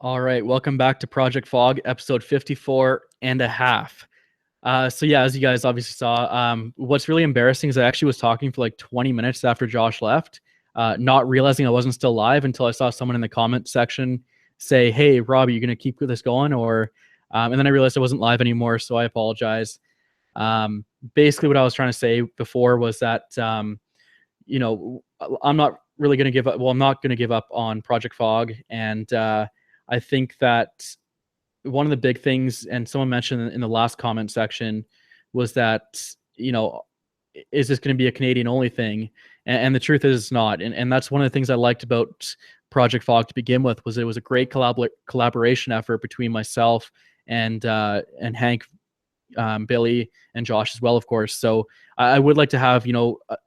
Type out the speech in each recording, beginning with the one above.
All right, welcome back to Project Fog, episode 54 and a half. So yeah, as you guys obviously saw, what's really embarrassing is I actually was talking for like 20 minutes after Josh left, not realizing I wasn't still live until I saw someone in the comment section say, "Hey, Robbie, you gonna keep this going?" Or, and then I realized I wasn't live anymore, so I apologize. Um, Basically, what I was trying to say before was that you know, I'm not really going to give up. Well, I'm not going to give up on Project Fog, and I think that one of the big things, and someone mentioned in the last comment section, was that is this going to be a Canadian only thing? And the truth is, it's not. And that's one of the things I liked about Project Fog to begin with, was it was a great collaboration effort between myself and Hank, Billy, and Josh as well, of course. So I would like to have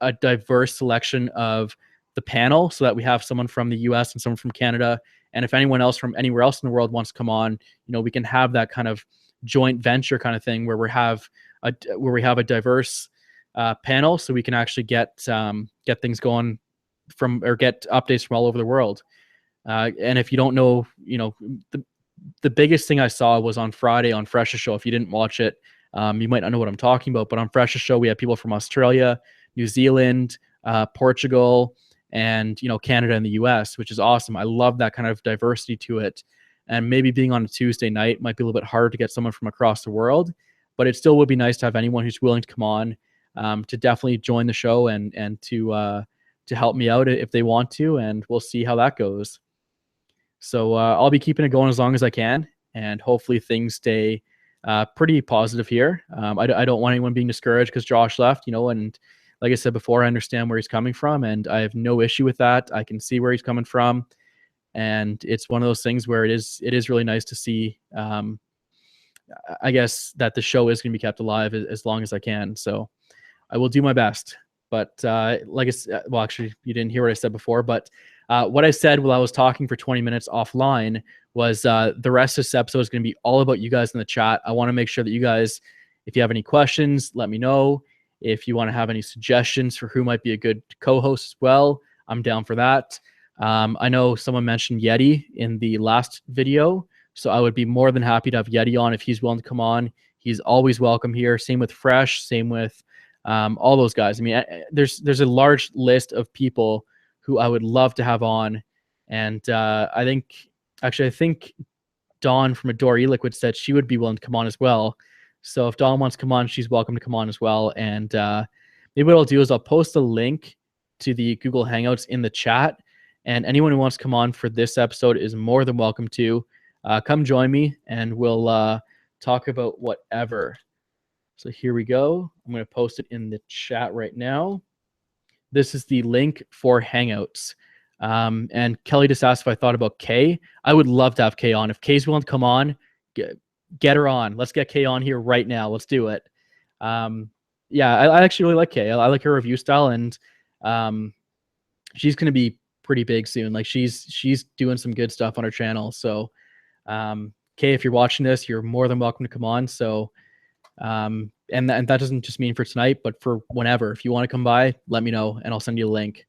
a diverse selection of the panel, so that we have someone from the U.S. and someone from Canada, and if anyone else from anywhere else in the world wants to come on, we can have that kind of joint venture kind of thing where we have a diverse panel, so we can actually get things going or get updates from all over the world. And if you don't know, the biggest thing I saw was on Friday on Fresh's show. If you didn't watch it, you might not know what I'm talking about. But on Fresh's show, we had people from Australia, New Zealand, Portugal, and Canada and the US, which is awesome. I love that kind of diversity to it. And maybe being on a Tuesday night might be a little bit harder to get someone from across the world, but it still would be nice to have anyone who's willing to come on, to definitely join the show and to help me out if they want to, and we'll see how that goes. So I'll be keeping it going as long as I can, and hopefully things stay pretty positive here. I don't want anyone being discouraged because Josh left, and like I said before, I understand where he's coming from, and I have no issue with that. I can see where he's coming from, and it's one of those things where it is really nice to see. I guess that the show is going to be kept alive as long as I can. So I will do my best. But like I said, well, actually, you didn't hear what I said before, but what I said while I was talking for 20 minutes offline was the rest of this episode is going to be all about you guys in the chat. I want to make sure that you guys, if you have any questions, let me know. If you want to have any suggestions for who might be a good co-host as well, I'm down for that. I know someone mentioned Yeti in the last video, so I would be more than happy to have Yeti on if he's willing to come on. He's always welcome here. Same with Fresh, same with all those guys. I mean, there's a large list of people who I would love to have on, and I think Dawn from Adore E-Liquid said she would be willing to come on as well. So if Dawn wants to come on, she's welcome to come on as well. And maybe what I'll do is I'll post a link to the Google Hangouts in the chat, and anyone who wants to come on for this episode is more than welcome to come join me, and we'll talk about whatever. So here we go. I'm going to post it in the chat right now. This is the link for Hangouts. And Kelly just asked if I thought about Kay. I would love to have Kay on. If Kay's willing to come on, get her on. Let's get Kay on here right now. Let's do it. Yeah, I actually really like Kay. I like her review style, and she's going to be pretty big soon. Like she's doing some good stuff on her channel. So Kay, if you're watching this, you're more than welcome to come on. So and that doesn't just mean for tonight, but for whenever. If you want to come by, let me know, and I'll send you a link.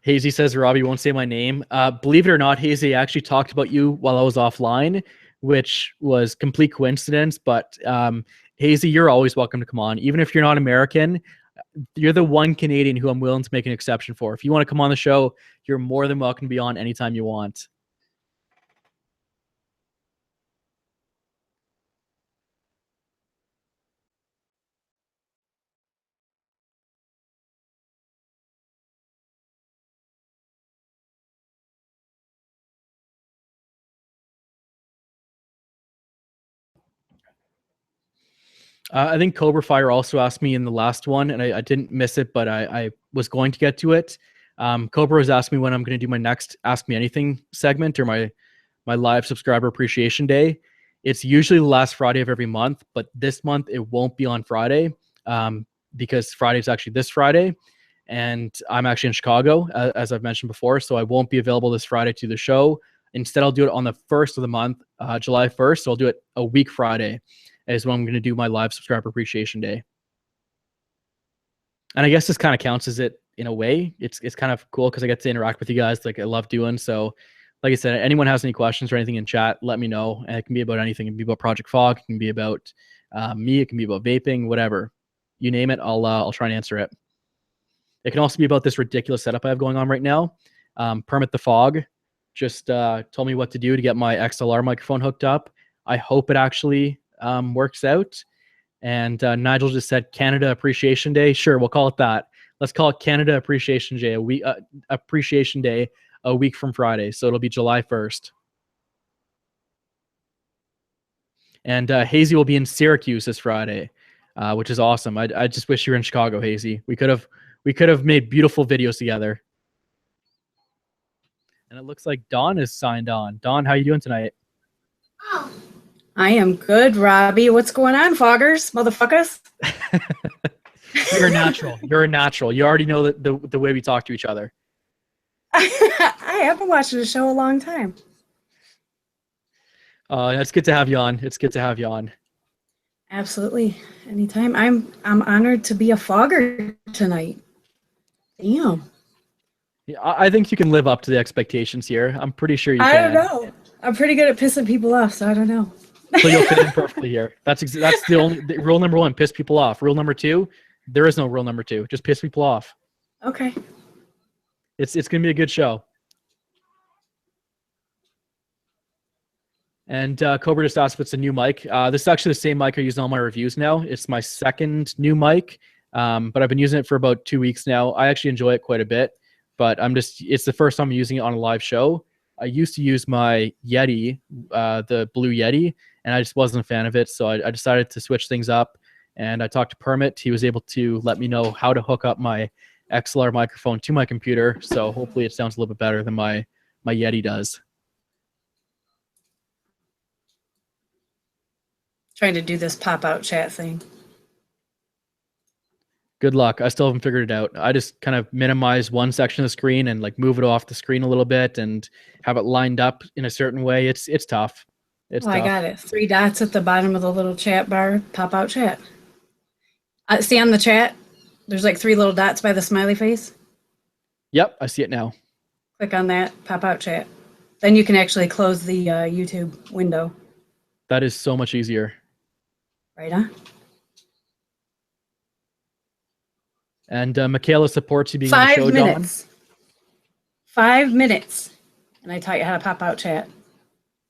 Hazy says Robbie won't say my name. Believe it or not, Hazy, I actually talked about you while I was offline, which was complete coincidence. But Hazy, you're always welcome to come on. Even if you're not American, you're the one Canadian who I'm willing to make an exception for. If you want to come on the show, you're more than welcome to be on anytime you want. I think Cobra Fire also asked me in the last one, and I didn't miss it, but I was going to get to it. Cobra has asked me when I'm going to do my next Ask Me Anything segment, or my live subscriber appreciation day. It's usually the last Friday of every month, but this month it won't be on Friday, because Friday is actually this Friday, and I'm actually in Chicago, as I've mentioned before, so I won't be available this Friday to the show. Instead, I'll do it on the 1st of the month, July 1st, so I'll do it a week Friday is when I'm going to do my live subscriber appreciation day. And I guess this kind of counts as it in a way. It's kind of cool because I get to interact with you guys like I love doing. So like I said, anyone has any questions or anything in chat, let me know. And it can be about anything. It can be about Project Fog. It can be about me. It can be about vaping, whatever. You name it, I'll try and answer it. It can also be about this ridiculous setup I have going on right now. Permit the Fog just told me what to do to get my XLR microphone hooked up. I hope it actually works out. And Nigel just said Canada Appreciation Day. Sure, we'll call it that. Let's call it Canada Appreciation Day. Appreciation Day a week from Friday, so it'll be July 1st. And Hazy will be in Syracuse this Friday, which is awesome. I just wish you were in Chicago, Hazy. We could have made beautiful videos together. And it looks like Dawn is signed on. Dawn, how you doing tonight? I am good, Robbie. What's going on, foggers, motherfuckers? You're a natural. You're a natural. You already know the way we talk to each other. I have been watching the show a long time. It's good to have you on. It's good to have you on. Absolutely. Anytime. I'm honored to be a fogger tonight. Damn. Yeah, I think you can live up to the expectations here. I'm pretty sure you can. I don't know. I'm pretty good at pissing people off, so I don't know. So you'll fit in perfectly here. That's the rule number 1, piss people off. Rule number 2, there is no rule number 2. Just piss people off. Okay. It's going to be a good show. And Cobra just asked if it's a new mic. This is actually the same mic I use in all my reviews now. It's my second new mic, but I've been using it for about 2 weeks now. I actually enjoy it quite a bit, but it's the first time I'm using it on a live show. I used to use my Yeti, the Blue Yeti, and I just wasn't a fan of it. So I decided to switch things up, and I talked to Permit. He was able to let me know how to hook up my XLR microphone to my computer. So hopefully it sounds a little bit better than my Yeti does. Trying to do this pop-out chat thing. Good luck. I still haven't figured it out. I just kind of minimize one section of the screen and like move it off the screen a little bit and have it lined up in a certain way. It's tough. It's tough. I got it. 3 dots at the bottom of the little chat bar. Pop-out chat. See on the chat, there's like 3 little dots by the smiley face. Yep, I see it now. Click on that. Pop-out chat. Then you can actually close the YouTube window. That is so much easier. Right on. And Michaela supports you being 5 on the show, minutes. Dawn. 5 minutes. And I taught you how to pop out chat.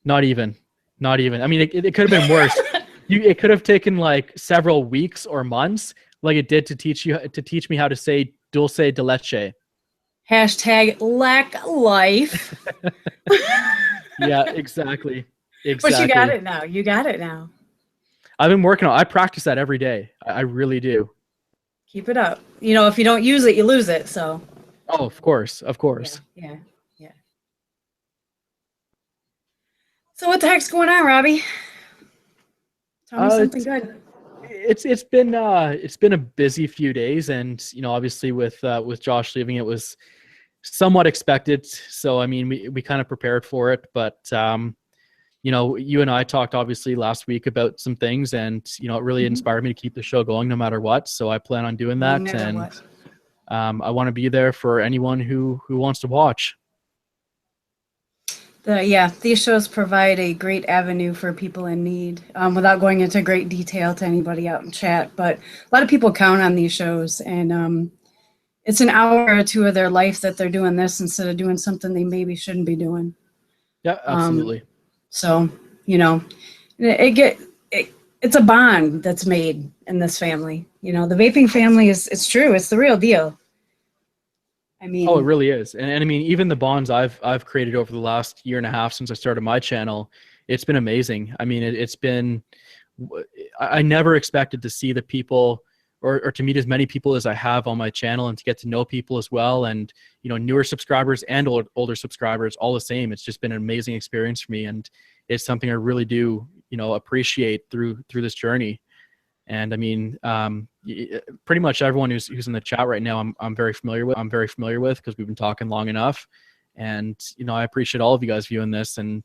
Not even. I mean, it could have been worse. It could have taken like several weeks or months, like it did to teach me how to say dulce de leche. Hashtag lack life. Yeah, exactly. But you got it now. You got it now. I've been working on it. I practice that every day. I really do. Keep it up. You know, if you don't use it, you lose it. So. Oh, of course. Yeah. So what the heck's going on, Robbie? Tell me something good. It's been a busy few days, and obviously with Josh leaving, it was somewhat expected. So I mean, we kind of prepared for it, but you and I talked obviously last week about some things, and it really inspired me to keep the show going no matter what. So I plan on doing that, I want to be there for anyone who wants to watch. These shows provide a great avenue for people in need, without going into great detail to anybody out in chat. But a lot of people count on these shows, and it's an hour or 2 of their life that they're doing this instead of doing something they maybe shouldn't be doing. Yeah, absolutely. So, it's a bond that's made in this family. The vaping family it's true. It's the real deal. I mean, it really is. And I mean, even the bonds I've created over the last year and a half since I started my channel, it's been amazing. I mean, it's been, I never expected to see the people or to meet as many people as I have on my channel, and to get to know people as well. And, newer subscribers and older subscribers, all the same. It's just been an amazing experience for me. And it's something I really do, appreciate through this journey. And I mean, pretty much everyone who's in the chat right now, I'm very familiar with because we've been talking long enough. And, I appreciate all of you guys viewing this, and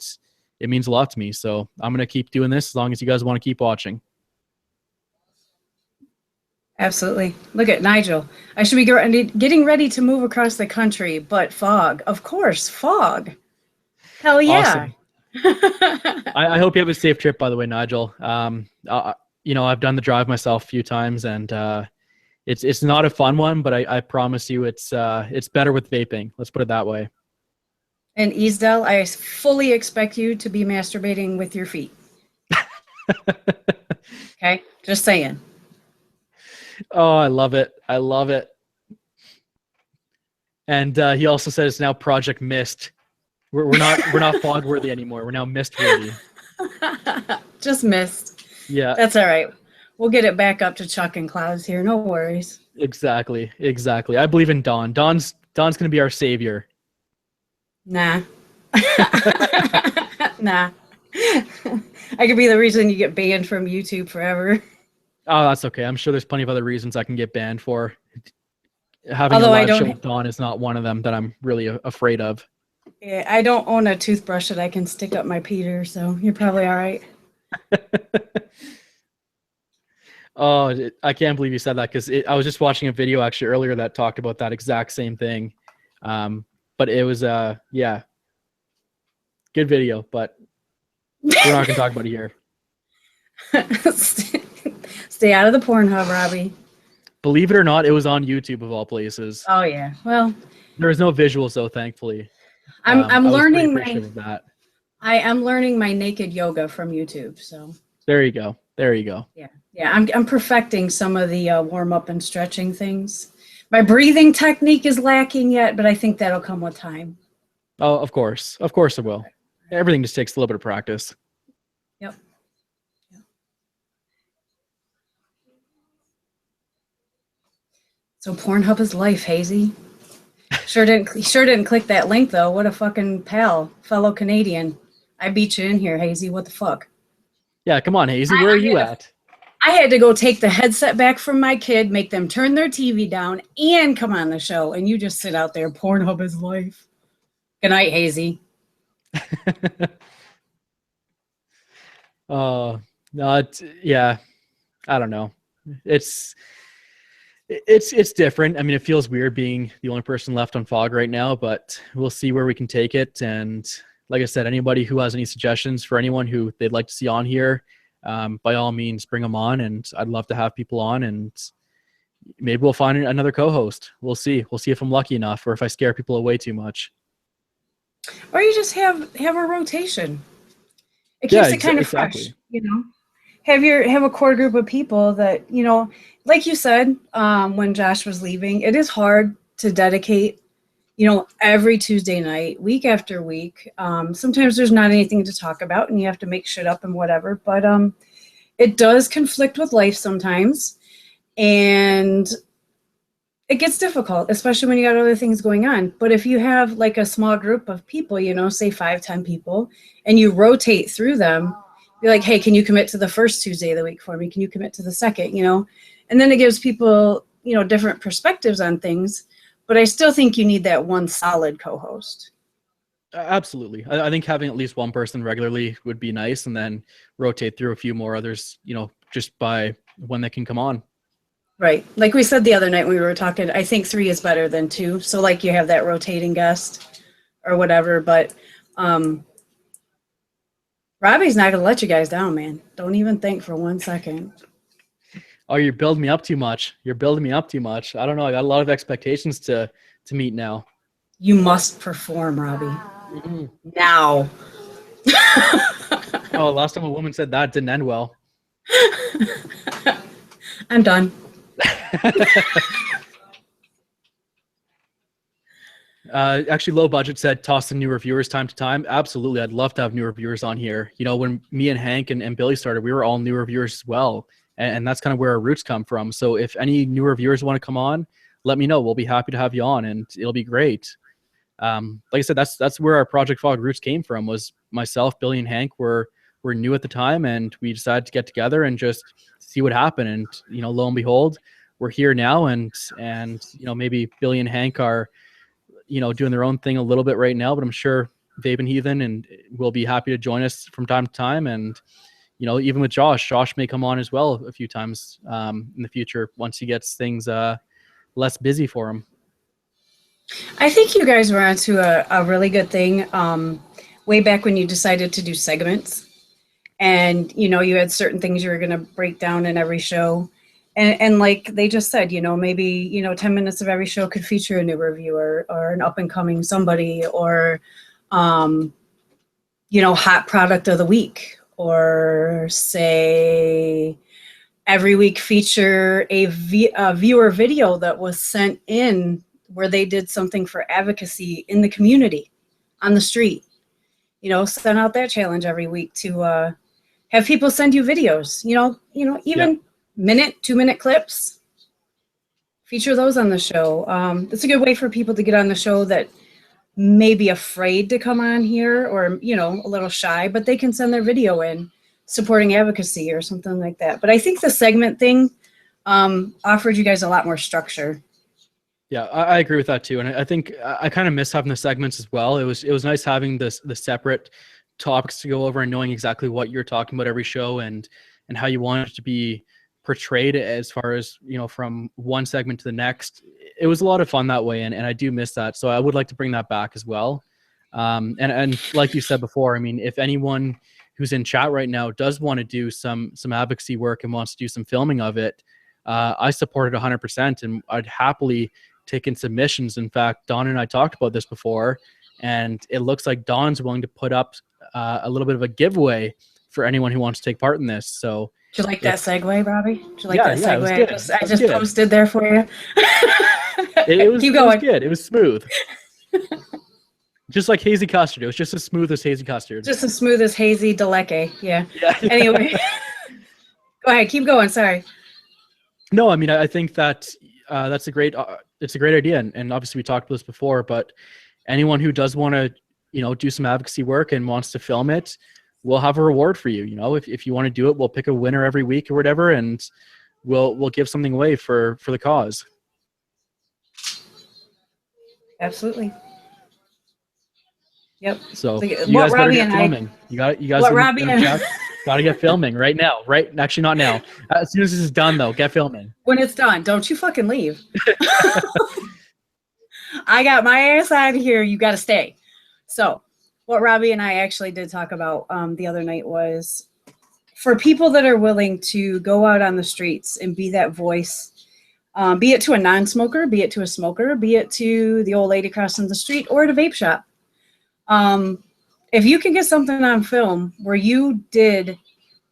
it means a lot to me. So I'm going to keep doing this as long as you guys want to keep watching. Absolutely. Look at Nigel. I should be getting ready to move across the country, but fog. Of course, fog. Hell yeah. Awesome. I hope you have a safe trip, by the way, Nigel. I've done the drive myself a few times, and it's not a fun one, but I promise you it's better with vaping. Let's put it that way. And Easdale, I fully expect you to be masturbating with your feet. Okay? Just saying. Oh, I love it. I love it. And he also said it's now Project Mist. We're not fog worthy anymore. We're now mist worthy. Just missed. Yeah. That's all right. We'll get it back up to Chuck and clouds here. No worries. Exactly. I believe in Don. Don's gonna be our savior. Nah. Nah. I could be the reason you get banned from YouTube forever. Oh, that's okay. I'm sure there's plenty of other reasons I can get banned for. Having Although a live show with Don is not one of them that I'm really afraid of. Yeah, I don't own a toothbrush that I can stick up my Peter, so you're probably all right. Oh, I can't believe you said that, because I was just watching a video actually earlier that talked about that exact same thing. But it was yeah, good video, but we're not gonna talk about it here. Stay out of the Pornhub, Robbie. Believe it or not, it was on YouTube of all places. Oh yeah. Well, there was no visuals though, thankfully. I'm learning that. I am learning my naked yoga from YouTube. So there you go. Yeah. I'm perfecting some of the warm up and stretching things. My breathing technique is lacking yet, but I think that'll come with time. Oh, of course it will. Everything just takes a little bit of practice. Yep. So Pornhub is life, Hazy. Sure didn't click that link though. What a fucking fellow Canadian. I beat you in here, Hazy. What the fuck? Yeah, come on, Hazy. Where are you at? I had to go take the headset back from my kid, make them turn their TV down, and come on the show. And you just sit out there. Pornhub is life. Good night, Hazy. No, yeah. I don't know. It's different. I mean, it feels weird being the only person left on FOG right now, but we'll see where we can take it. And like I said, anybody who has any suggestions for anyone who they'd like to see on here, by all means, bring them on. And I'd love to have people on, and maybe we'll find another co-host. We'll see. We'll see if I'm lucky enough, or if I scare people away too much. Or you just have a rotation. It keeps it kind of fresh, you know. Have a core group of people that, you know, like you said, when Josh was leaving, it is hard to dedicate, you know, every Tuesday night, week after week. Sometimes there's not anything to talk about and you have to make shit up and whatever, but it does conflict with life sometimes. And it gets difficult, especially when you got other things going on. But if you have like a small group of people, you know, say 5-10 people, and you rotate through them, be like, hey, can you commit to the first Tuesday of the week for me? Can you commit to the second, you know? And then it gives people, you know, different perspectives on things. But I still think you need that one solid co-host. Absolutely. I think having at least one person regularly would be nice, and then rotate through a few more others, you know, just by when they can come on. Right. Like we said the other night when we were talking, I think 3 is better than 2. So like you have that rotating guest or whatever, but Robbie's not going to let you guys down, man. Don't even think for 1 second. Oh, you're building me up too much. I don't know. I got a lot of expectations to meet now. You must perform, Robbie. Mm-hmm. Now. Oh, last time a woman said that didn't end well. I'm done. Actually, Low Budget said toss some new reviewers time to time. Absolutely. I'd love to have new reviewers on here. You know, when me and Hank and Billy started, we were all new reviewers as well. And that's kind of where our roots come from. So if any new reviewers want to come on, let me know. We'll be happy to have you on, and it'll be great. Like I said, that's where our Project FOG roots came from. Was myself, Billy, and Hank were new at the time, and we decided to get together and just see what happened. And you know, lo and behold, we're here now. And you know, maybe Billy and Hank are, you know, doing their own thing a little bit right now, but I'm sure Vapin Heathen and will be happy to join us from time to time. And even with Josh may come on as well a few times in the future once he gets things less busy for him. I think you guys were onto a really good thing way back when you decided to do segments. And, you had certain things you were going to break down in every show. And like they just said, maybe, 10 minutes of every show could feature a new reviewer or an up and coming somebody or, hot product of the week, or say every week feature a viewer video that was sent in where they did something for advocacy in the community on the street. Send out that challenge every week to have people send you videos, even minute, 2-minute clips, feature those on the show. It's a good way for people to get on the show that may be afraid to come on here or, a little shy, but they can send their video in supporting advocacy or something like that. But I think the segment thing offered you guys a lot more structure. Yeah, I agree with that too. And I think I kind of miss having the segments as well. It was nice having the separate topics to go over and knowing exactly what you're talking about every show and how you want it to be portrayed as far as, from one segment to the next. It was a lot of fun that way. And I do miss that. So I would like to bring that back as well. And like you said before, I mean, if anyone who's in chat right now does want to do some advocacy work and wants to do some filming of it, I support it 100%. And I'd happily take in submissions. In fact, Don and I talked about this before, and it looks like Don's willing to put up a little bit of a giveaway for anyone who wants to take part in this. So, do you like that segue, Robbie? Do you like that segue? It was good. I just posted there for you. Keep going. It was good. It was smooth. Just like hazy custard. It was just as smooth as hazy custard. Just as smooth as hazy Deleke. Yeah. Anyway, go ahead. Keep going. Sorry. No, I mean, I think that that's a great. It's a great idea, and obviously we talked about this before. But anyone who does want to, do some advocacy work and wants to film it, we'll have a reward for you. If you want to do it, we'll pick a winner every week or whatever, and we'll give something away for the cause. Absolutely. Yep. So you guys better get filming. You guys got to get filming right now. Right? Actually, not now. As soon as this is done, though, get filming. When it's done, don't you fucking leave. I got my ass out of here. You got to stay. So what Robbie and I actually did talk about the other night was for people that are willing to go out on the streets and be that voice, be it to a non-smoker, be it to a smoker, be it to the old lady crossing the street or at a vape shop. If you can get something on film where you did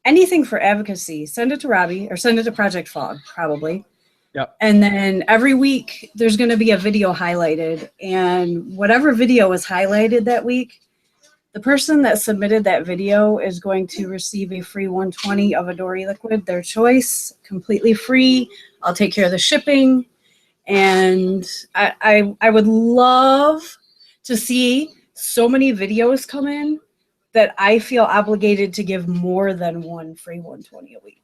anything for advocacy, send it to Robbie or send it to Project F.O.G probably. Yep. And then every week there's going to be a video highlighted, and whatever video is highlighted that week, the person that submitted that video is going to receive a free 120 of a Dory liquid, their choice, completely free. I'll take care of the shipping. And I would love to see so many videos come in that I feel obligated to give more than one free 120 a week.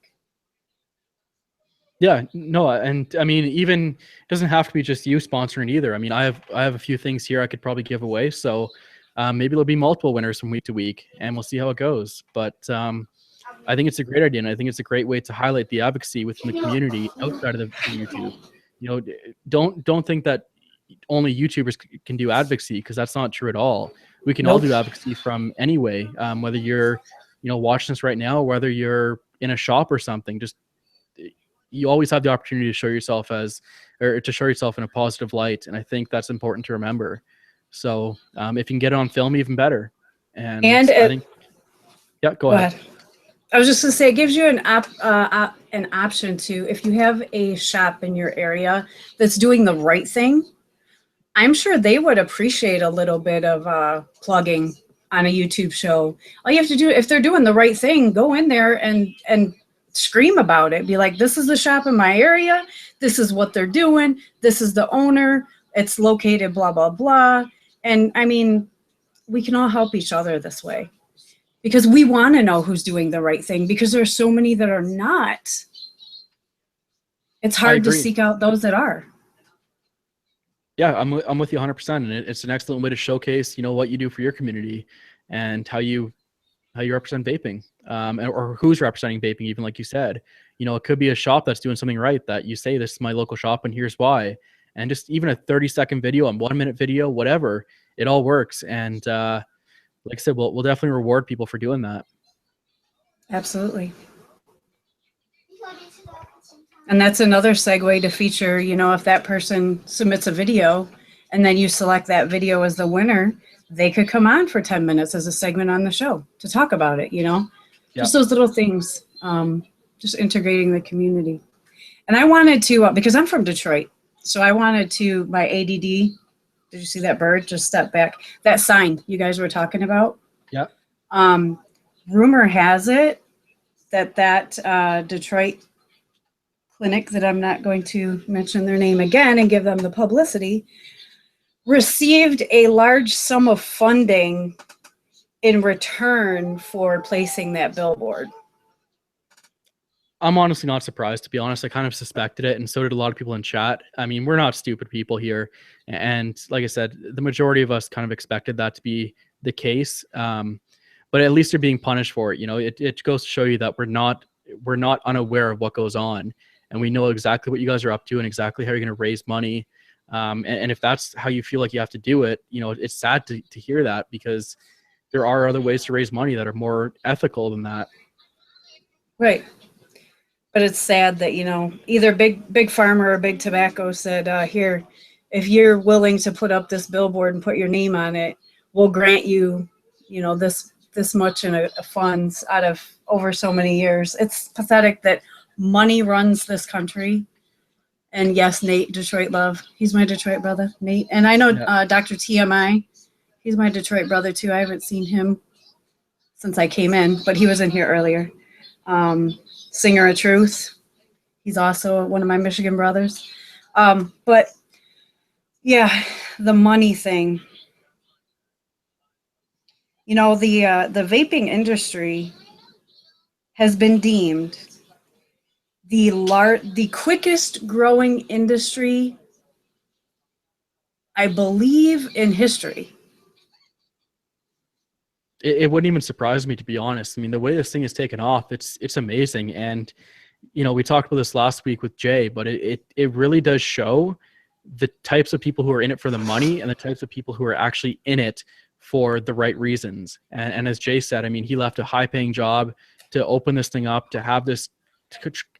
Yeah, no, and I mean, even it doesn't have to be just you sponsoring either. I mean, I have a few things here I could probably give away, so maybe there'll be multiple winners from week to week, and we'll see how it goes. But I think it's a great idea, and I think it's a great way to highlight the advocacy within the community outside of the YouTube. Don't think that only YouTubers can do advocacy, because that's not true at all. We can all do advocacy from any way, whether you're watching this right now or whether you're in a shop or something. Just you always have the opportunity to show yourself in a positive light, and I think that's important to remember. So if you can get it on film, even better. And I think, yeah, go ahead. I was just gonna say, it gives you an option to, if you have a shop in your area that's doing the right thing, I'm sure they would appreciate a little bit of plugging on a YouTube show. All you have to do, if they're doing the right thing, go in there and scream about it. Be like, this is the shop in my area. This is what they're doing. This is the owner. It's located blah, blah, blah. And I mean, we can all help each other this way, because we want to know who's doing the right thing, because there are so many that are not. It's hard to seek out those that are. Yeah, I'm with you 100%, and it's an excellent way to showcase, what you do for your community and how you represent vaping. or who's representing vaping, even like you said. You know, it could be a shop that's doing something right that you say, this is my local shop and here's why. And just even a 30-second video, a 1-minute video, whatever, it all works. And like I said, we'll definitely reward people for doing that. Absolutely. And that's another segue to feature, you know, if that person submits a video and then you select that video as the winner, they could come on for 10 minutes as a segment on the show to talk about it, you know, just those little things, just integrating the community. And I wanted to, because I'm from Detroit, so I wanted to, my ADD, did you see that bird? Just step back. That sign you guys were talking about. Yeah. Rumor has it that Detroit clinic, that I'm not going to mention their name again and give them the publicity, received a large sum of funding in return for placing that billboard. I'm honestly not surprised, to be honest. I kind of suspected it, and so did a lot of people in chat. I mean, we're not stupid people here. And like I said, the majority of us kind of expected that to be the case. But at least they're being punished for it. You know, it goes to show you that we're not unaware of what goes on. And we know exactly what you guys are up to and exactly how you're going to raise money. And if that's how you feel like you have to do it, you know, it's sad to hear that, because there are other ways to raise money that are more ethical than that. Right. But it's sad that, you know, either big pharma or big tobacco said, here, if you're willing to put up this billboard and put your name on it, we'll grant you, you know, this much in funds out of over so many years. It's pathetic that money runs this country. And yes, Nate, Detroit love. He's my Detroit brother, Nate. And I know Dr. TMI, he's my Detroit brother too. I haven't seen him since I came in, but he was in here earlier. Singer of Truth, he's also one of my Michigan brothers. But yeah, the money thing. You know, the vaping industry has been deemed the quickest growing industry, I believe, in history. It wouldn't even surprise me, to be honest. I mean, the way this thing is taken off, it's amazing. And, you know, we talked about this last week with Jay, but it really does show the types of people who are in it for the money and the types of people who are actually in it for the right reasons. And as Jay said, I mean, he left a high-paying job to open this thing up, to have this,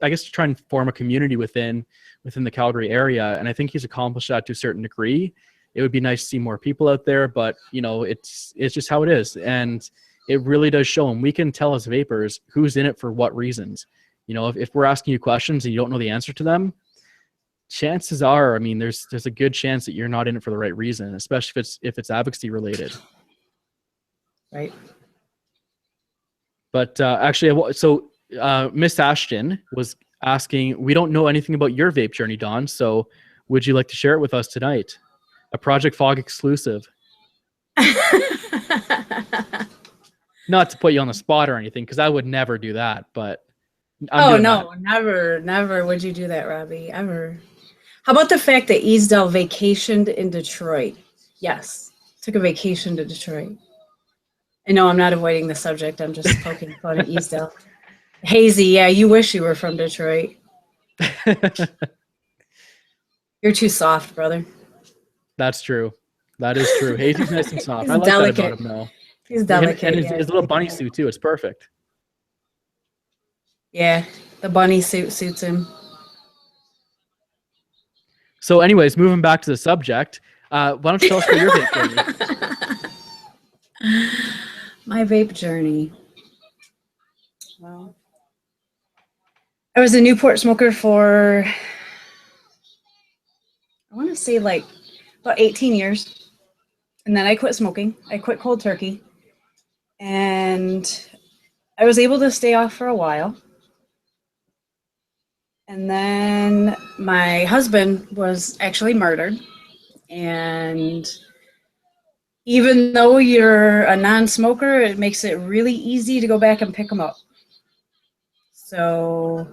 I guess, to try and form a community within the Calgary area. And I think he's accomplished that to a certain degree. It would be nice to see more people out there, but you know, it's just how it is. And it really does show, and we can tell as vapors who's in it for what reasons. You know, if we're asking you questions and you don't know the answer to them, chances are, I mean, there's a good chance that you're not in it for the right reason, especially if it's advocacy related. Right. But actually, so Miss Ashton was asking, we don't know anything about your vape journey, Don, so would you like to share it with us tonight? A Project F.O.G exclusive. Not to put you on the spot or anything, because I would never do that, but never would you do that, Robbie, ever. How about the fact that Easdale vacationed in Detroit? Yes, took a vacation to Detroit. I know I'm not avoiding the subject. I'm just poking fun at Easdale. Hazy, yeah, you wish you were from Detroit. You're too soft, brother. That's true. That is true. Hazy's nice and soft. I like delicate. That about him, though. He's delicate. And his little bunny suit, too. It's perfect. Yeah, the bunny suit suits him. So anyways, moving back to the subject, why don't you tell us about your vape journey? My vape journey. Well, I was a Newport smoker for, I want to say like about 18 years. And then I quit smoking. I quit cold turkey. And I was able to stay off for a while. And then my husband was actually murdered. And even though you're a non-smoker, it makes it really easy to go back and pick him up. So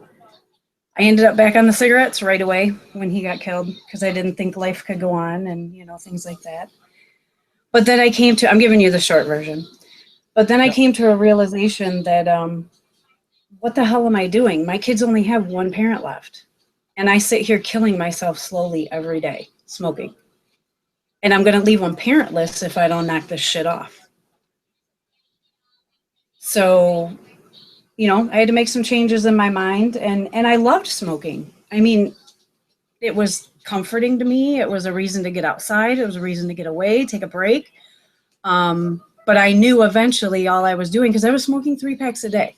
I ended up back on the cigarettes right away when he got killed, because I didn't think life could go on and, you know, things like that. But then I came to, I'm giving you the short version. But then I came to a realization that what the hell am I doing? My kids only have one parent left. And I sit here killing myself slowly every day, smoking. And I'm going to leave them parentless if I don't knock this shit off. So, you know, I had to make some changes in my mind, and I loved smoking. I mean, it was comforting to me. It was a reason to get outside. It was a reason to get away, take a break. But I knew eventually all I was doing, because I was smoking 3 packs a day.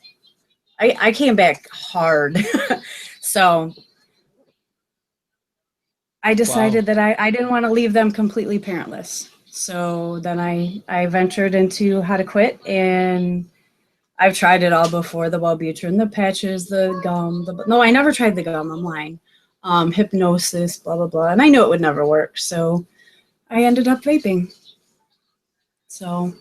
I came back hard. So I decided that I didn't want to leave them completely parentless. So then I ventured into how to quit, and I've tried it all before: the Wellbutrin, the patches, the gum. No, I never tried the gum. I'm lying. Hypnosis, blah, blah, blah. And I knew it would never work. So I ended up vaping. So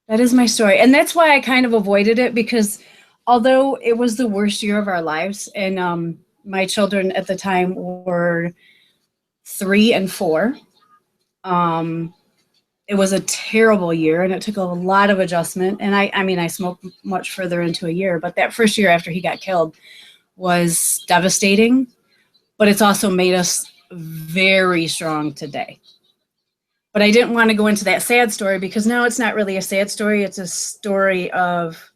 that is my story. And that's why I kind of avoided it, because although it was the worst year of our lives, and my children at the time were 3 and 4, it was a terrible year, and it took a lot of adjustment. And I mean, I smoked much further into a year, but that first year after he got killed was devastating. But it's also made us very strong today. But I didn't want to go into that sad story, because now it's not really a sad story. It's a story of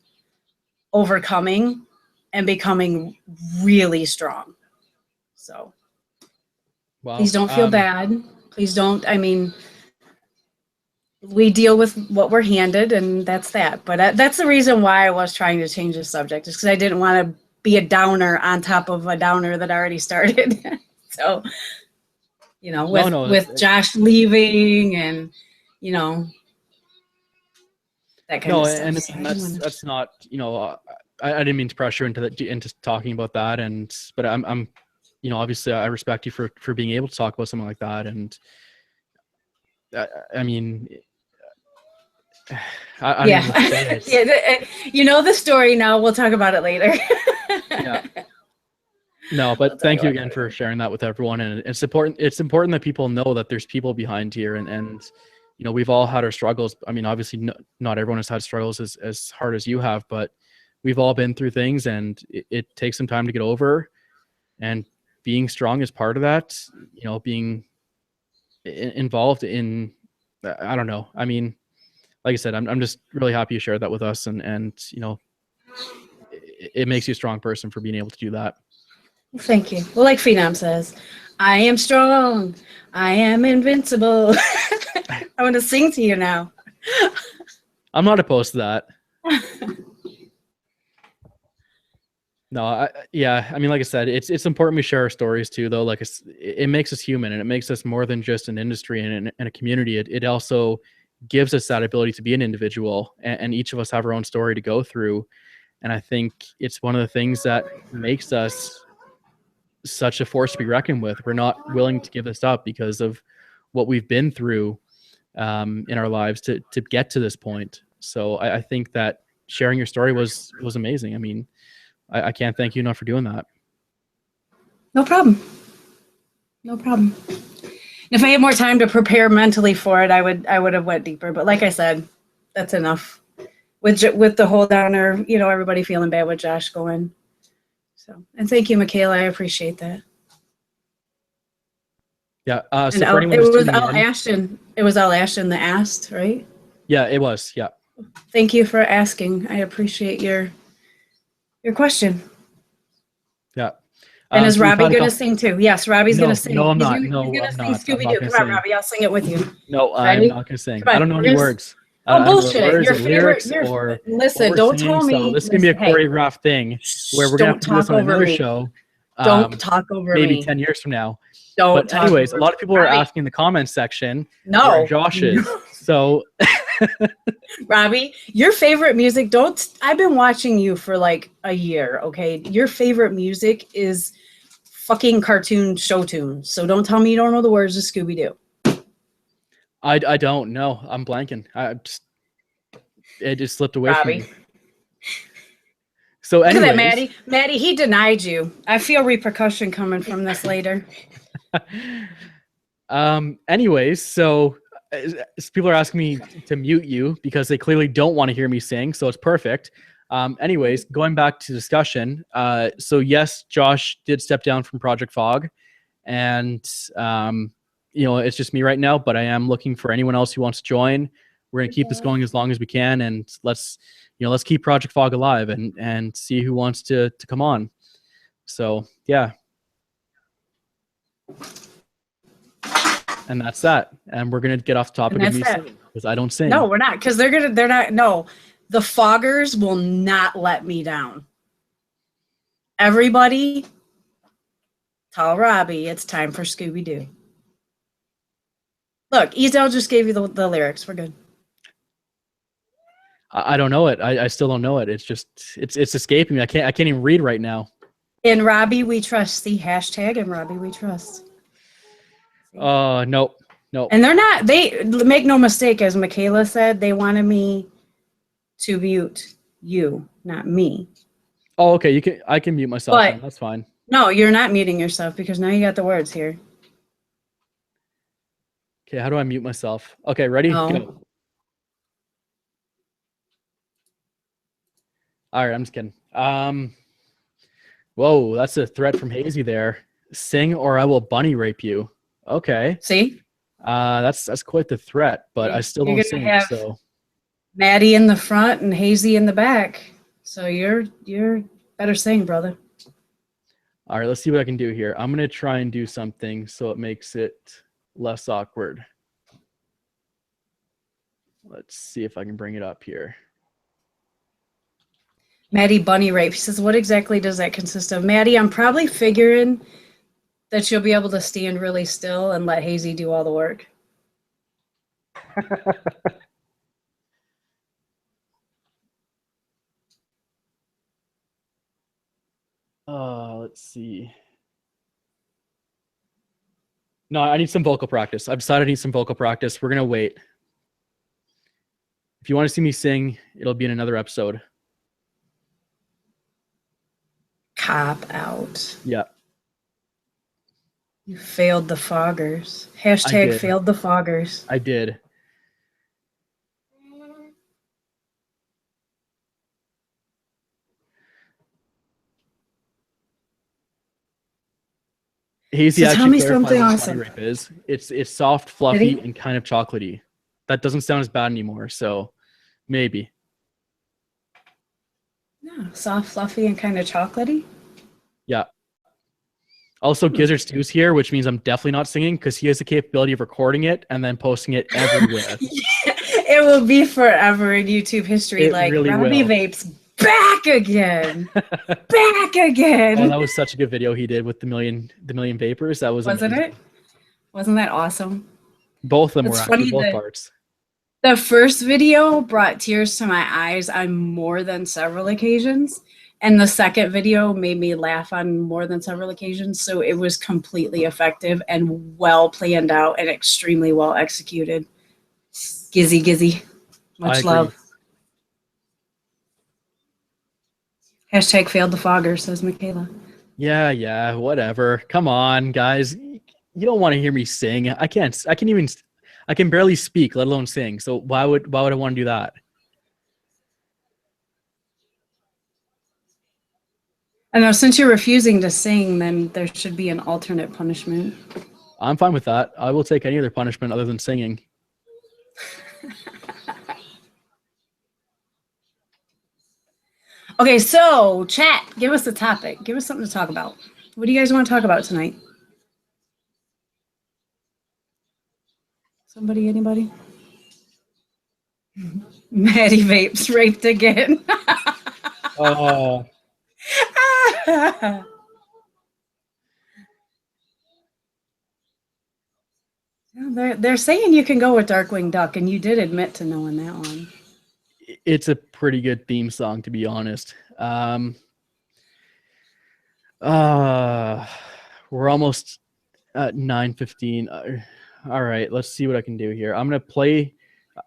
overcoming and becoming really strong. So please don't feel bad. Please don't. I mean, we deal with what we're handed, and that's that. But that's the reason why I was trying to change the subject, is because I didn't want to be a downer on top of a downer that already started. So, you know, with Josh leaving, and, you know, that kind of stuff. And that's not, you know, I didn't mean to pressure into talking about that, but I'm, you know, obviously I respect you for being able to talk about something like that, and I mean, I don't know what to say. Yeah, you know the story now. We'll talk about it later. Yeah. No, but thank you again for sharing that with everyone. And it's important that people know that there's people behind here, and you know, we've all had our struggles. I mean, obviously not everyone has had struggles as hard as you have, but we've all been through things, and it takes some time to get over, and being strong is part of that. You know, being involved in, I don't know. I mean, like I said, I'm just really happy you shared that with us, and you know, it makes you a strong person for being able to do that. Thank you. Well, like Phenom says, I am strong. I am invincible. I want to sing to you now. I'm not opposed to that. No, I mean, like I said, it's important we share our stories too, though. Like, it makes us human, and it makes us more than just an industry and a community. It also gives us that ability to be an individual, and each of us have our own story to go through. And I think it's one of the things that makes us such a force to be reckoned with. We're not willing to give this up because of what we've been through in our lives to get to this point. So I think that sharing your story was amazing. I mean, I can't thank you enough for doing that. No problem. No problem. If I had more time to prepare mentally for it, I would have went deeper. But like I said, that's enough. With the whole downer, you know, everybody feeling bad with Josh going. So, and thank you, Michaela. I appreciate that. Yeah. So it was Al Ashton. It was Al Ashton that asked, right? Yeah, it was. Yeah. Thank you for asking. I appreciate your question. Yeah. And is Robbie going to sing too? Yes, Robbie's going to sing. No, I'm not. No, he's I'm not. Scooby-Doo. Come on, Robbie. I'll sing it with you. No, I'm not going to sing. I don't know any words. Oh, bullshit. Your favorite. Listen, don't tell me. So this is going to be a choreographed thing where we're going to do this on another show. Don't talk over me. Maybe 10 years from now. Don't. But anyways, a lot of people are asking in the comments section where Josh is. So Robbie, your favorite music, I've been watching you for like a year, okay? Your favorite music is fucking cartoon show tunes. So don't tell me you don't know the words of Scooby-Doo. I don't know. I'm blanking. It just slipped away from me. So anyways. Look at that, Maddie, he denied you. I feel repercussion coming from this later. Anyways, so people are asking me to mute you because they clearly don't want to hear me sing, so it's perfect. Anyways, going back to discussion. So yes, Josh did step down from Project Fog, and it's just me right now. But I am looking for anyone else who wants to join. We're gonna keep this going as long as we can, and let's keep Project Fog alive and see who wants to come on. So yeah. And that's that. And we're gonna get off the topic of me singing because I don't sing. No, we're not, because they're not. No, the foggers will not let me down. Everybody, tell Robbie it's time for Scooby Doo. Look, Ezel just gave you the lyrics. We're good. I don't know it. I still don't know it. It's just it's escaping me. I can't even read right now. In Robbie we trust. The hashtag in Robbie we trust. Nope. And they're not. They make no mistake, as Michaela said, they wanted me to mute you, not me. Oh, okay. I can mute myself. But that's fine. No, you're not muting yourself because now you got the words here. Okay, how do I mute myself? Okay, ready? Go. All right, I'm just kidding. Whoa, that's a threat from Hazy there. Sing or I will bunny rape you. Okay. See? That's quite the threat, but I still don't sing. So Maddie in the front and Hazy in the back. So you're better sing, brother. All right, let's see what I can do here. I'm gonna try and do something so it makes it less awkward. Let's see if I can bring it up here. Maddie bunny rape. He says, what exactly does that consist of? Maddie, I'm probably figuring that you'll be able to stand really still and let Hazy do all the work. Let's see. No, I need some vocal practice. I've decided I need some vocal practice. We're going to wait. If you want to see me sing, it'll be in another episode. Cop out. Yeah. You failed the foggers. Hashtag failed the foggers. I did. Hazy, so tell me something awesome. Rape is. It's soft, fluffy, and kind of chocolatey. That doesn't sound as bad anymore, so maybe. No, soft, fluffy, and kind of chocolatey? Yeah. Also, Gizzard Stew's here, which means I'm definitely not singing because he has the capability of recording it and then posting it everywhere. It will be forever in YouTube history. It like really Robbie Vapes back again. Back again. Oh, that was such a good video he did with the million vapors. That was Wasn't amazing. It? Wasn't that awesome? Both of them were actually both parts. The first video brought tears to my eyes on more than several occasions. And the second video made me laugh on more than several occasions. So it was completely effective and well planned out and extremely well executed. Gizzy. Much love. Hashtag failed the fogger, says Michaela. Yeah, whatever. Come on, guys. You don't want to hear me sing. I can barely speak, let alone sing. So why would I want to do that? I know, since you're refusing to sing, then there should be an alternate punishment. I'm fine with that. I will take any other punishment other than singing. Okay, so chat, give us a topic. Give us something to talk about. What do you guys want to talk about tonight? Somebody, anybody? Maddie Vapes raped again. Oh. They're saying you can go with Darkwing Duck, and you did admit to knowing that one. It's a pretty good theme song, to be honest. We're almost at 9:15. All right, let's see what I can do here. I'm gonna play.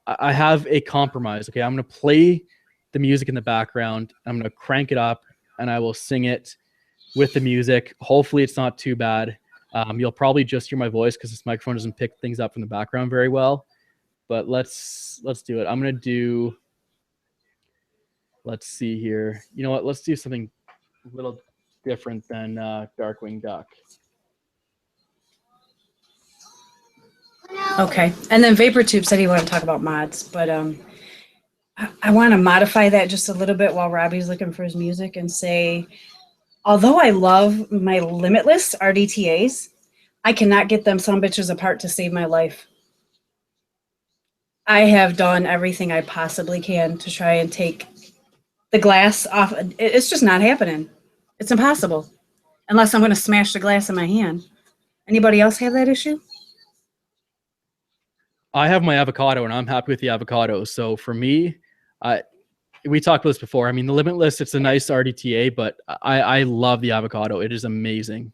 I have a compromise. Okay, I'm gonna play the music in the background. I'm gonna crank it up, and I will sing it with the music. Hopefully, it's not too bad. You'll probably just hear my voice because this microphone doesn't pick things up from the background very well. but let's do it. I'm gonna do. Let's see here. You know what? Let's do something a little different than Darkwing Duck. Okay. And then VaporTube said he wanted to talk about mods, but I want to modify that just a little bit while Robbie's looking for his music and say, although I love my limitless RDTAs, I cannot get them some bitches apart to save my life. I have done everything I possibly can to try and take the glass off. It's just not happening. It's impossible unless I'm going to smash the glass in my hand. Anybody else have that issue? I have my avocado, and I'm happy with the avocado. So for me, we talked about this before. I mean, the Limitless, it's a nice RDTA, but I love the avocado. It is amazing.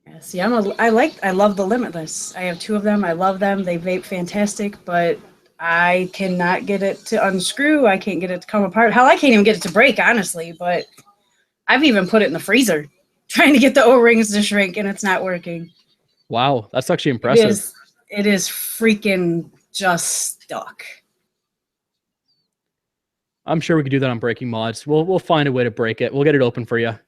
Yeah, see, I love the Limitless. I have 2 of them. I love them. They vape fantastic, but I cannot get it to unscrew. I can't get it to come apart. Hell, I can't even get it to break, honestly, but I've even put it in the freezer trying to get the O-rings to shrink, and it's not working. Wow, that's actually impressive. It is freaking just stuck. I'm sure we could do that on breaking mods. We'll find a way to break it. We'll get it open for you. All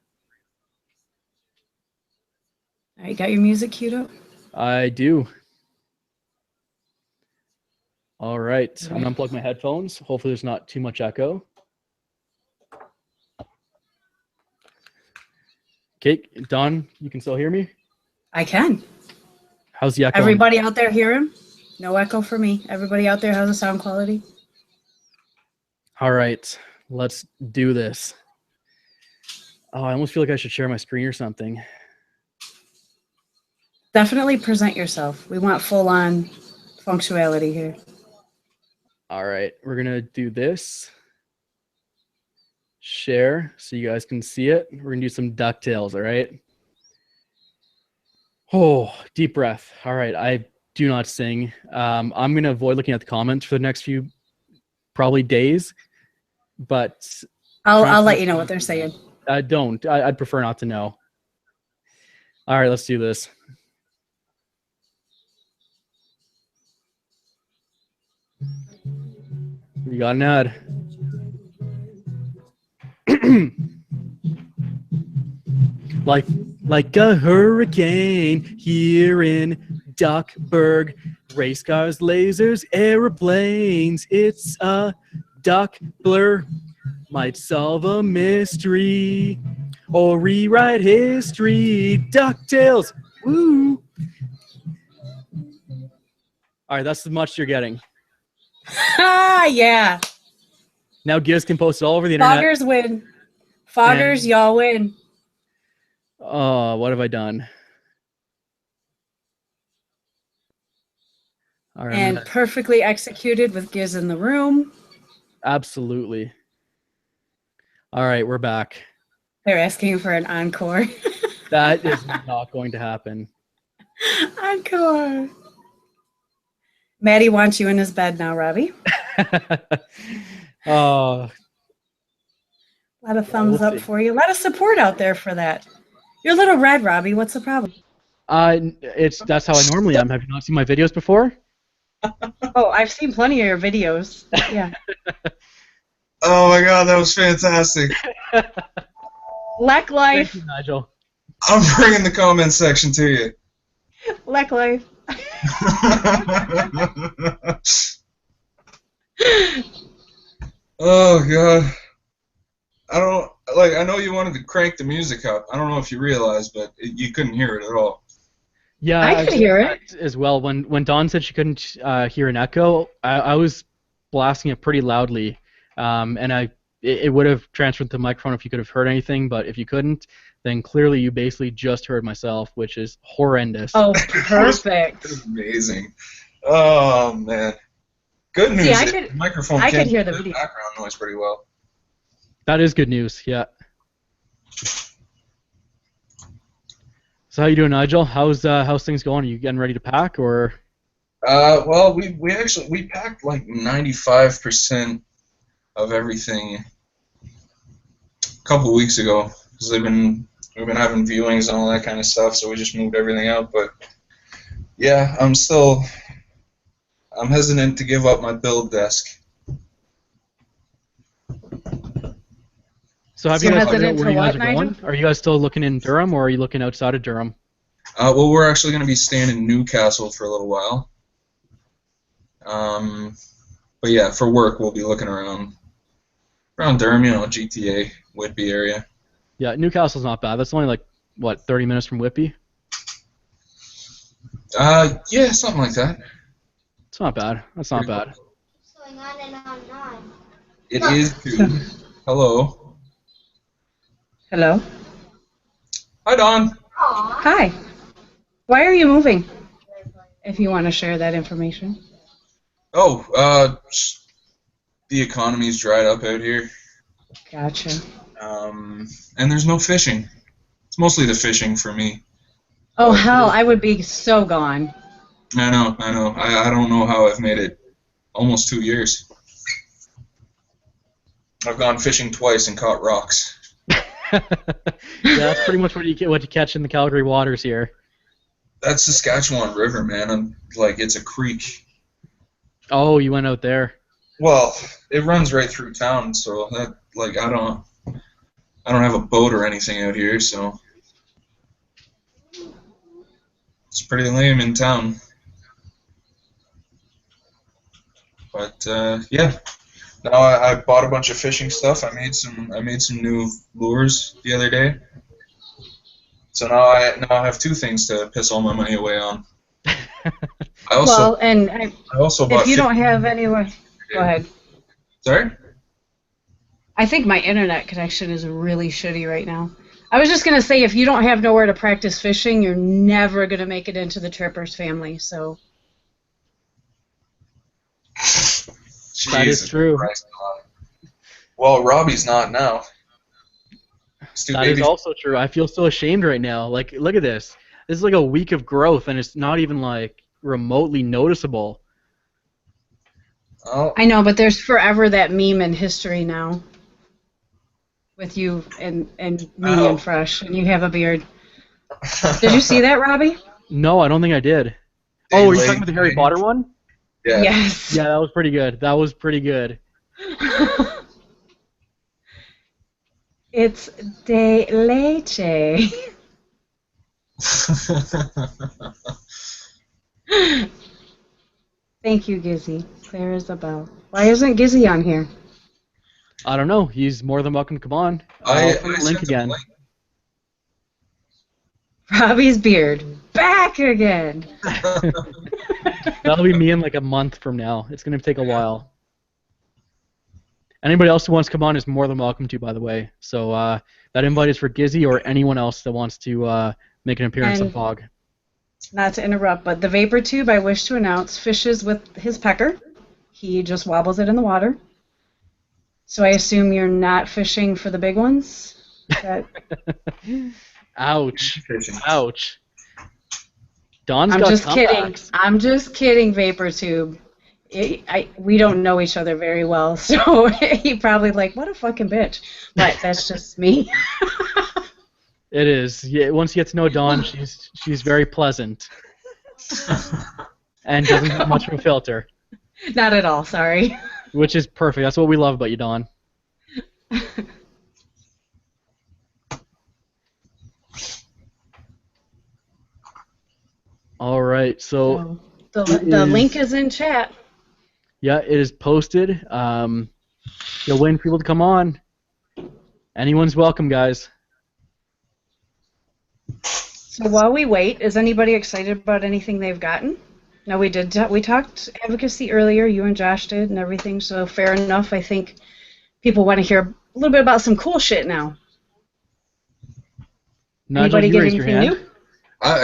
right, got your music queued up? I do. All right, I'm gonna unplug my headphones. Hopefully there's not too much echo. Okay, Don, you can still hear me? I can. How's the echo? Everybody out there hear him? No echo for me. Everybody out there, how's the sound quality? All right, let's do this. Oh, I almost feel like I should share my screen or something. Definitely present yourself. We want full-on functionality here. All right, we're gonna do this. Share so you guys can see it. We're gonna do some DuckTales, all right? Oh, deep breath. All right, I do not sing. I'm gonna avoid looking at the comments for the next few probably days, but I'll let you know what they're saying. I'd prefer not to know. All right, let's do this. We got an ad. Like a hurricane here in Duckburg. Race cars, lasers, aeroplanes. It's a duck blur. Might solve a mystery or rewrite history. DuckTales. Woo! All right, that's as much you're getting. Ah, yeah. Now Giz can post it all over the internet. Foggers win. Foggers, y'all win. Oh, what have I done? All right, and perfectly executed with Giz in the room. Absolutely. All right, we're back. They're asking for an encore. That is not going to happen. Encore. Maddie wants you in his bed now, Robbie. Oh. A lot of thumbs up for you. A lot of support out there for that. You're a little red, Robbie. What's the problem? That's how I normally am. Have you not seen my videos before? Oh, I've seen plenty of your videos. Yeah. Oh my God, that was fantastic. Lek life. Thank you, Nigel. I'm bringing the comment section to you. Lek life. Oh God. I know you wanted to crank the music up. I don't know if you realized, but you couldn't hear it at all. Yeah, I could hear it as well. When Dawn said she couldn't hear an echo, I was blasting it pretty loudly, and it would have transferred to the microphone if you could have heard anything. But if you couldn't, then clearly you basically just heard myself, which is horrendous. Oh, perfect. That was amazing. Oh man. Good news. See, the microphone I can't could hear the do video. background noise pretty well. That is good news. Yeah. So how you doing, Nigel? How's things going? Are you getting ready to pack, or? Well, we packed like 95% of everything a couple weeks ago because we've been having viewings and all that kind of stuff, so we just moved everything out. But yeah, I'm still I'm hesitant to give up my build desk. So have So you guys hesitant figured out where to you guys what, are going? Nigel? Are you guys still looking in Durham, or are you looking outside of Durham? Well, we're actually going to be staying in Newcastle for a little while. But yeah, for work we'll be looking around Durham, you know, GTA, Whitby area. Yeah, Newcastle's not bad. That's only like, what, 30 minutes from Whitby? Yeah, something like that. It's not bad. That's not bad. What's going on and on? It is too. Hello. Hello. Hi, Don. Aww. Hi. Why are you moving? If you want to share that information. Oh, the economy's dried up out here. Gotcha. And there's no fishing. It's mostly the fishing for me. Oh hell, I would be so gone. I know. I don't know how I've made it almost 2 years. I've gone fishing twice and caught rocks. Yeah, that's pretty much what you catch in the Calgary waters here. That's Saskatchewan River, man. It's a creek. Oh, you went out there. Well, it runs right through town, so that I don't have a boat or anything out here, so it's pretty lame in town. But yeah. Now I bought a bunch of fishing stuff. I made some new lures the other day. So now I have two things to piss all my money away on. I also bought. If you don't have anywhere, go ahead. Sorry? I think my internet connection is really shitty right now. I was just gonna say, if you don't have nowhere to practice fishing, you're never gonna make it into the Trippers family. So. That is true. Christ. Well, Robbie's not now. That is also true. I feel so ashamed right now. Like, look at this. This is like a week of growth, and it's not even like remotely noticeable. Oh. I know, but there's forever that meme in history now. With you and me and Fresh, and you have a beard. Did you see that, Robbie? No, I don't think I did. Oh, are you talking about the Harry Potter one? Yeah. Yes. Yeah, that was pretty good. That was pretty good. It's de leche. Thank you, Gizzy. Claire Isabel. Why isn't Gizzy on here? I don't know. He's more than welcome to come on. I I'll put the link again. Robbie's beard. Back again. That'll be me in like a month from now. It's going to take a while. Anybody else who wants to come on is more than welcome to, by the way. So that invite is for Gizzy or anyone else that wants to make an appearance on FOG. Not to interrupt, but the vapor tube, I wish to announce, fishes with his pecker. He just wobbles it in the water. So I assume you're not fishing for the big ones? Ouch. Ouch. Don's I'm got just kidding. comebacks. I'm just kidding, vapor tube. We don't know each other very well, so he probably like, what a fucking bitch. But that's just me. It is. Yeah, once you get to know Dawn, she's very pleasant. And doesn't have much of a filter. Not at all, sorry. Which is perfect. That's what we love about you, Dawn. All right, so the link is in chat. Yeah, it is posted. You'll win people to come on. Anyone's welcome, guys. So while we wait, is anybody excited about anything they've gotten? No, we did. We talked advocacy earlier. You and Josh did, and everything. So fair enough. I think people want to hear a little bit about some cool shit now. Nigel, anybody get raised your anything hand? new?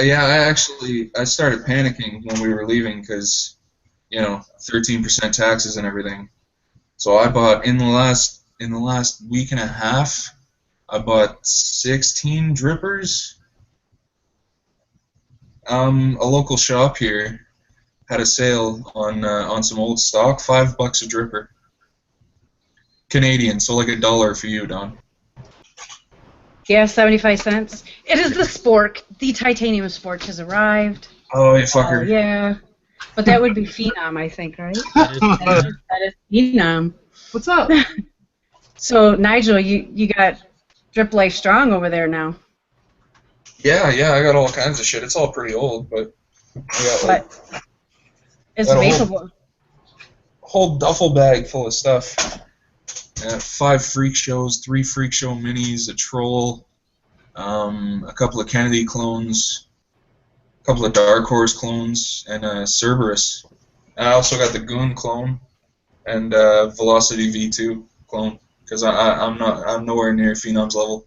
Yeah, I started panicking when we were leaving because, 13% taxes and everything. So I bought in the last week and a half, I bought 16 drippers. A local shop here had a sale on some old stock, $5 a dripper. Canadian, so like $1 for you, Don. Yeah, 75 cents. It is the spork. The titanium spork has arrived. Oh, you fucker. Yeah. But that would be Phenom, I think, right? That That is Phenom. What's up? So, Nigel, you got Drip Life Strong over there now. Yeah, I got all kinds of shit. It's all pretty old, but I got like But it's got a vapeable. whole duffel bag full of stuff. 5 freak shows, 3 freak show minis, a troll, a couple of Kennedy clones, a couple of Dark Horse clones, and a Cerberus. And I also got the Goon clone and Velocity V2 clone because I'm nowhere near Phenom's level.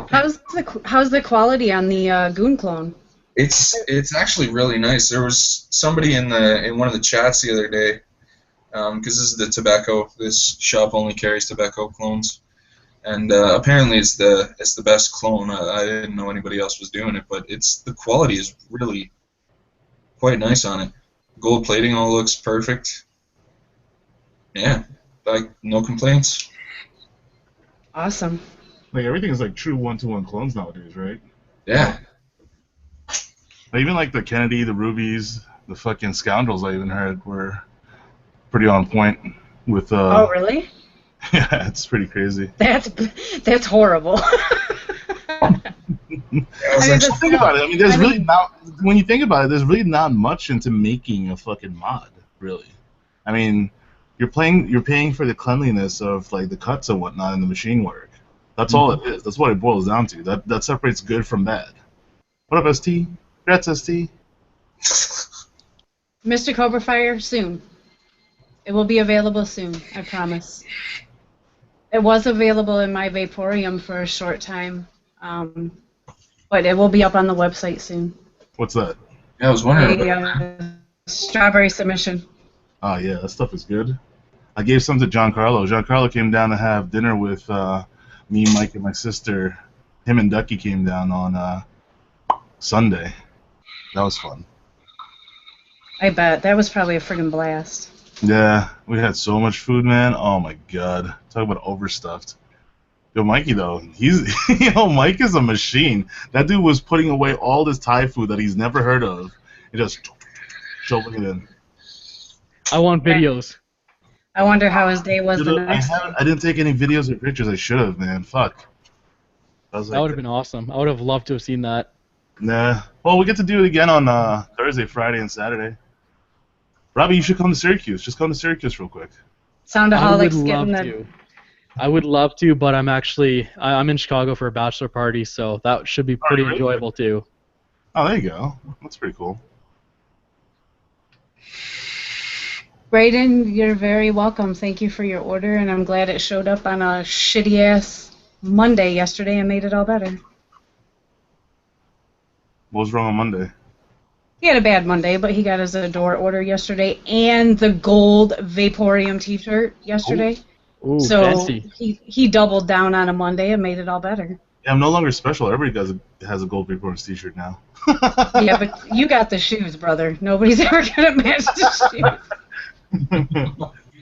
How's the quality on the Goon clone? It's actually really nice. There was somebody in one of the chats the other day, because this is the tobacco. This shop only carries tobacco clones, and apparently it's the best clone. I didn't know anybody else was doing it, but the quality is really quite nice on it. Gold plating all looks perfect. Yeah, like no complaints. Awesome. Like everything is like true 1-to-1 clones nowadays, right? Yeah. Like, even like the Kennedy, the Rubies, the fucking Scoundrels I even heard were pretty on point with. Oh, really? Yeah, it's pretty crazy. That's horrible. Think about it. I mean, there's really not. When you think about it, there's really not much into making a fucking mod, really. I mean, you're paying for the cleanliness of like the cuts and whatnot and the machine work. That's all it is. That's what it boils down to. That separates good from bad. What up, ST? Congrats, ST. Mr. Cobra Fire, soon. It will be available soon, I promise. It was available in my Vaporium for a short time, but it will be up on the website soon. What's that? Yeah, I was wondering. Strawberry submission. Oh yeah, that stuff is good. I gave some to Giancarlo. Giancarlo came down to have dinner with me, Mike, and my sister. Him and Ducky came down on Sunday. That was fun. I bet. That was probably a friggin' blast. Yeah, we had so much food, man. Oh my god. Talk about overstuffed. Yo, Mikey though, Mike is a machine. That dude was putting away all this Thai food that he's never heard of. He just shoveling it in. I want videos. I wonder how his day was the next day. I didn't take any videos or pictures. I should have, man. Fuck. That would have been awesome. I would have loved to have seen that. Nah. Well, we get to do it again on Thursday, Friday, and Saturday. Robbie, you should come to Syracuse. Just come to Syracuse real quick. Soundaholics getting the... I would love to, but I'm in Chicago for a bachelor party, so that should be pretty enjoyable too. Oh, there you go. That's pretty cool. Brayden, you're very welcome. Thank you for your order, and I'm glad it showed up on a shitty-ass Monday yesterday and made it all better. What was wrong on Monday? He had a bad Monday, but he got his Adore order yesterday and the gold Vaporium t-shirt yesterday. Ooh, so fancy. he doubled down on a Monday and made it all better. Yeah, I'm no longer special. Everybody has a gold Vaporium t-shirt now. Yeah, but you got the shoes, brother. Nobody's ever going to match the shoes.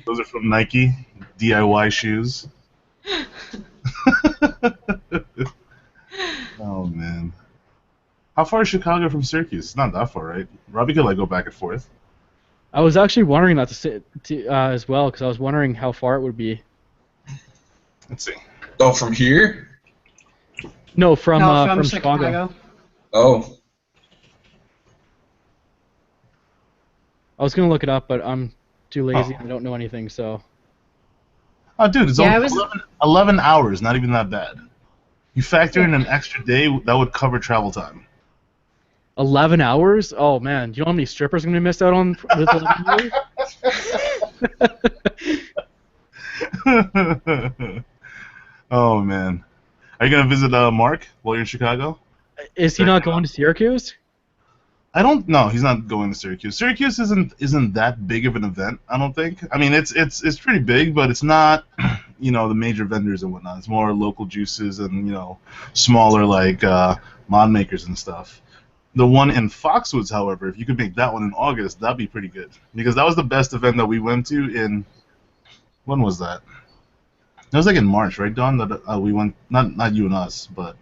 Those are from Nike, DIY shoes. Oh, man. How far is Chicago from Syracuse? It's not that far, right? Robbie could go back and forth. I was actually wondering that as well, because I was wondering how far it would be. Let's see. Oh, from here? No, from Chicago. Oh. I was gonna look it up, but I'm too lazy and I don't know anything. So. Oh, dude, it's only 11 hours. Not even that bad. You factor in an extra day, that would cover travel time. 11 hours? Oh man, do you know how many strippers are gonna miss out on with 11 hours? Oh man, are you gonna visit Mark while you're in Chicago? Is he not going to Syracuse? I don't know. He's not going to Syracuse. Syracuse isn't that big of an event. I don't think. I mean, it's pretty big, but it's not, the major vendors and whatnot. It's more local juices and smaller mod makers and stuff. The one in Foxwoods, however, if you could make that one in August, that'd be pretty good. Because that was the best event that we went to in... When was that? That was in March, right, Dawn? That we went... Not you and us, but...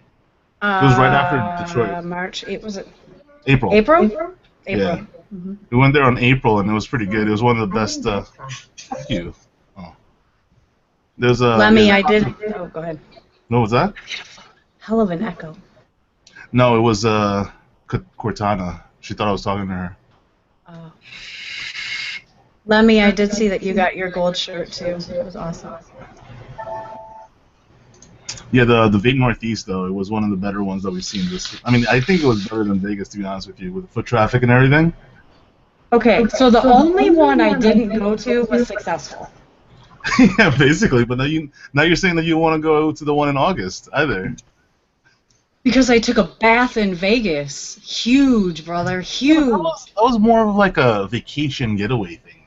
It was right after Detroit. March. Was it... April. April? Yeah. Mhm. We went there on April, and it was pretty good. It was one of the best. Thank you. Oh. There's a. Lemmy, I did. Oh, go ahead. What was that? Hell of an echo. No, it was Cortana. She thought I was talking to her. Oh. Lemmy, I did see that you got your gold shirt too. It was awesome. Yeah, the Vape Northeast though, it was one of the better ones that we've seen this. I mean, I think it was better than Vegas, to be honest with you, with foot traffic and everything. Okay, so the only one I didn't go to was successful. Yeah, basically. But now you're saying that you want to go to the one in August either. Because I took a bath in Vegas. Huge, brother, huge. That was more of like a vacation getaway thing,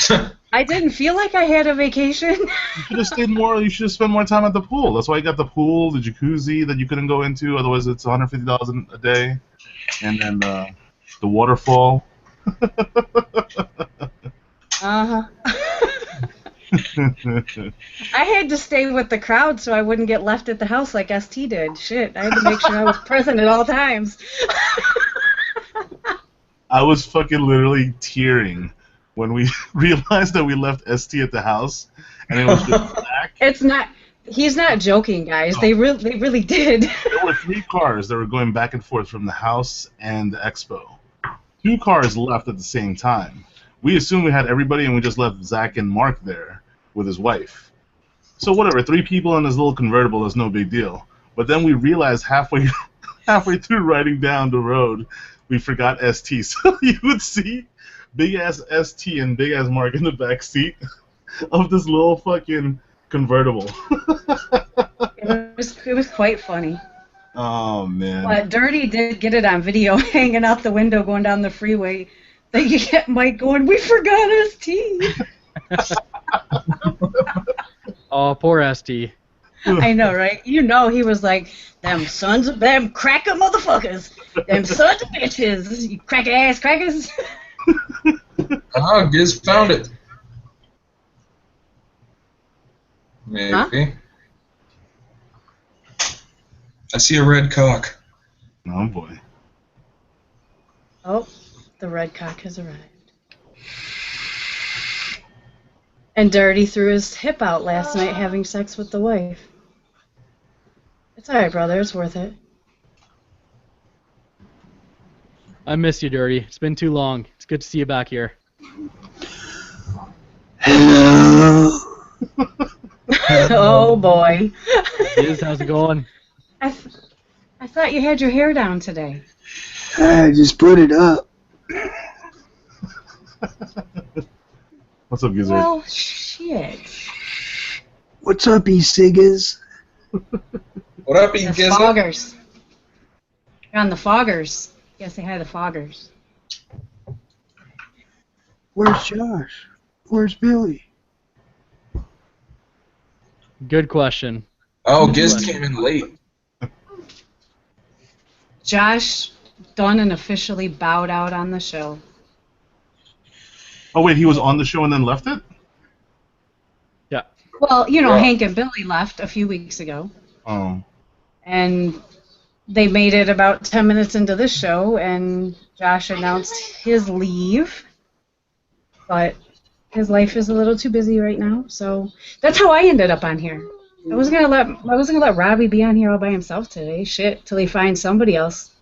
though. I didn't feel like I had a vacation. You should have stayed more. You should have spent more time at the pool. That's why you got the pool, the jacuzzi that you couldn't go into. Otherwise, it's $150 a day, and then the waterfall. Uh-huh. I had to stay with the crowd so I wouldn't get left at the house like ST did. Shit, I had to make sure I was present at all times. I was fucking literally tearing when we realized that we left ST at the house, and it was just Zach. It's not. He's not joking, guys. No. They really did. There were 3 cars that were going back and forth from the house and the expo. 2 cars left at the same time. We assumed we had everybody, and we just left Zach and Mark there with his wife. So whatever, 3 people in this little convertible is no big deal. But then we realized halfway through riding down the road, we forgot ST. So you would see big ass ST and big ass Mark in the back seat of this little fucking convertible. It was quite funny. Oh man. But Dirty did get it on video, hanging out the window, going down the freeway. Then you get Mike going, "We forgot ST." Oh, poor ST. I know, right? You know, he was like, "Them sons of them cracker motherfuckers, them sons of bitches, you cracker ass crackers." Giz found it. Maybe. Huh? I see a red cock. Oh boy. Oh, the red cock has arrived. And Dirty threw his hip out last night having sex with the wife. It's alright, brother. It's worth it. I miss you, Dirty. It's been too long. It's good to see you back here. Hello. Oh, boy. Liz, how's it going? I thought you had your hair down today. I just put it up. What's up, Gizzard? Well, shit. What's up, E-Siggers? What up, The Giz? Foggers. You're on the Foggers. You gotta say hi to the Foggers. Where's Josh? Where's Billy? Good question. Oh, Giz came in late. Josh done and officially bowed out on the show. Oh wait, he was on the show and then left it? Yeah. Well, you know, Yeah. Hank and Billy left a few weeks ago. Oh. And they made it about 10 minutes into this show, and Josh announced his leave. But his life is a little too busy right now, so that's how I ended up on here. I wasn't gonna let Robbie be on here all by himself today. Shit, till he finds somebody else.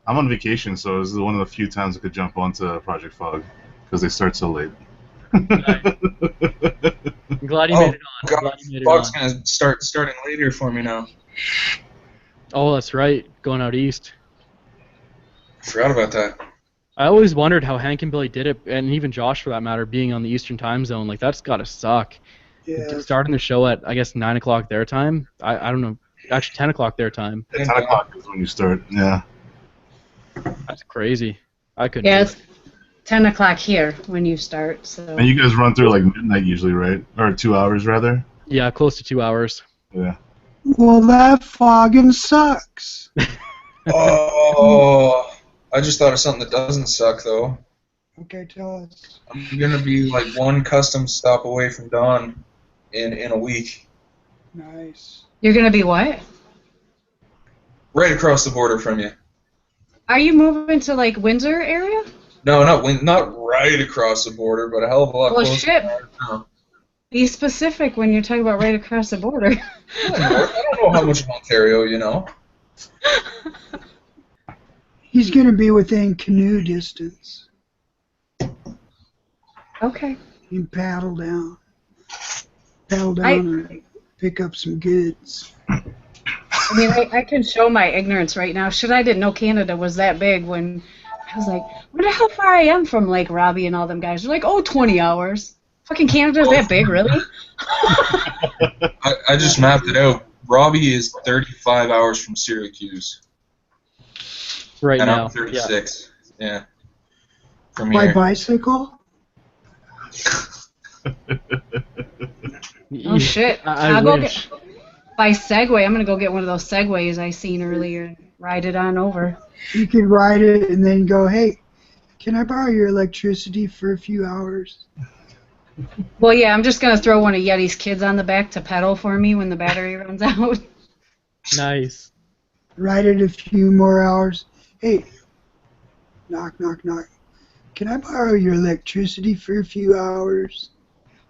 I'm on vacation, so this is one of the few times I could jump onto Project Fog because they start so late. I'm glad you Oh, made it on. I'm God, glad you made it Fog's on. gonna starting later for me now. Oh, that's right. Going out east. Forgot about that. I always wondered how Hank and Billy did it, and even Josh for that matter, being on the Eastern time zone. Like, that's gotta suck. Yeah. Starting the show at, I guess, 9 o'clock their time. I don't know. Actually, 10 o'clock their time. At 10 o'clock is when you start, yeah. That's crazy. I couldn't Yeah, do it's 10 o'clock here when you start. So And you guys run through like midnight usually, right? Or 2 hours rather? it. Yeah, close to 2 hours. Yeah. Well, that fogging sucks. Oh, I just thought of something that doesn't suck though. Okay, tell us. I'm gonna be like one custom stop away from dawn in a week. Nice. you're gonna be what? Right across the border from you. Are you moving to like Windsor area? No, not right across the border, but a hell of a lot Well, closer. shit. No. Be specific when you're talking about right across the border. I don't know how much of Ontario, you know. He's gonna be within canoe distance. Okay. You can paddle down and pick up some goods. I mean, I can show my ignorance right now. Shit, I didn't know Canada was that big when I was like, wonder how far I am from like Robbie and all them guys. They're like, oh, 20 hours. Fucking Canada's that big, really? I just mapped it out. Robbie is 35 hours from Syracuse. Right And now. I'm 36. Yeah. From By here. bicycle? Oh, shit. I I'll go wish. get, by Segway, I'm going to go get one of those Segways I seen earlier and ride it on over. You could ride it and then go, hey, can I borrow your electricity for a few hours? Well, yeah, I'm just going to throw one of Yeti's kids on the back to pedal for me when the battery runs out. Nice. Ride it a few more hours. Hey, knock, knock, knock. Can I borrow your electricity for a few hours?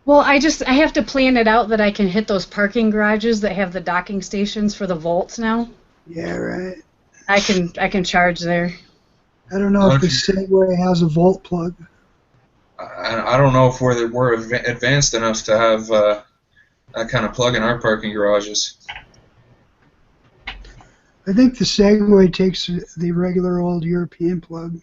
Well, I have to plan it out that I can hit those parking garages that have the docking stations for the volts now. Yeah, right. I can charge there. I don't know if the Segway has a volt plug. I don't know if we're advanced enough to have that kind of plug in our parking garages. I think the Segway takes the regular old European plug.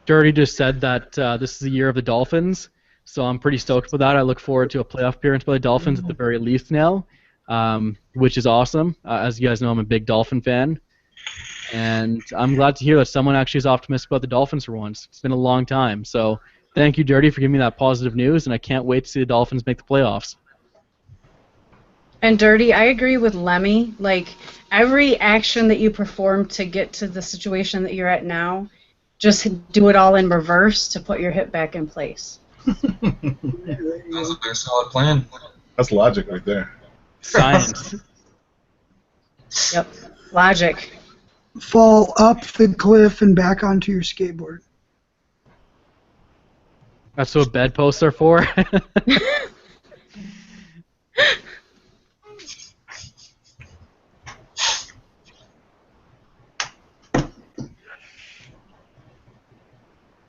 Dirty just said that this is the year of the Dolphins, so I'm pretty stoked for that. I look forward to a playoff appearance by the Dolphins at the very least now, which is awesome. As you guys know, I'm a big Dolphin fan, and I'm glad to hear that someone actually is optimistic about the Dolphins for once. It's been a long time, so thank you, Dirty, for giving me that positive news, and I can't wait to see the Dolphins make the playoffs. And Dirty, I agree with Lemmy. Like, every action that you perform to get to the situation that you're at now, just do it all in reverse to put your hip back in place. Sounds like a solid plan. That's logic right there. Science. Yep. Logic. Fall up the cliff and back onto your skateboard. That's what bedposts are for.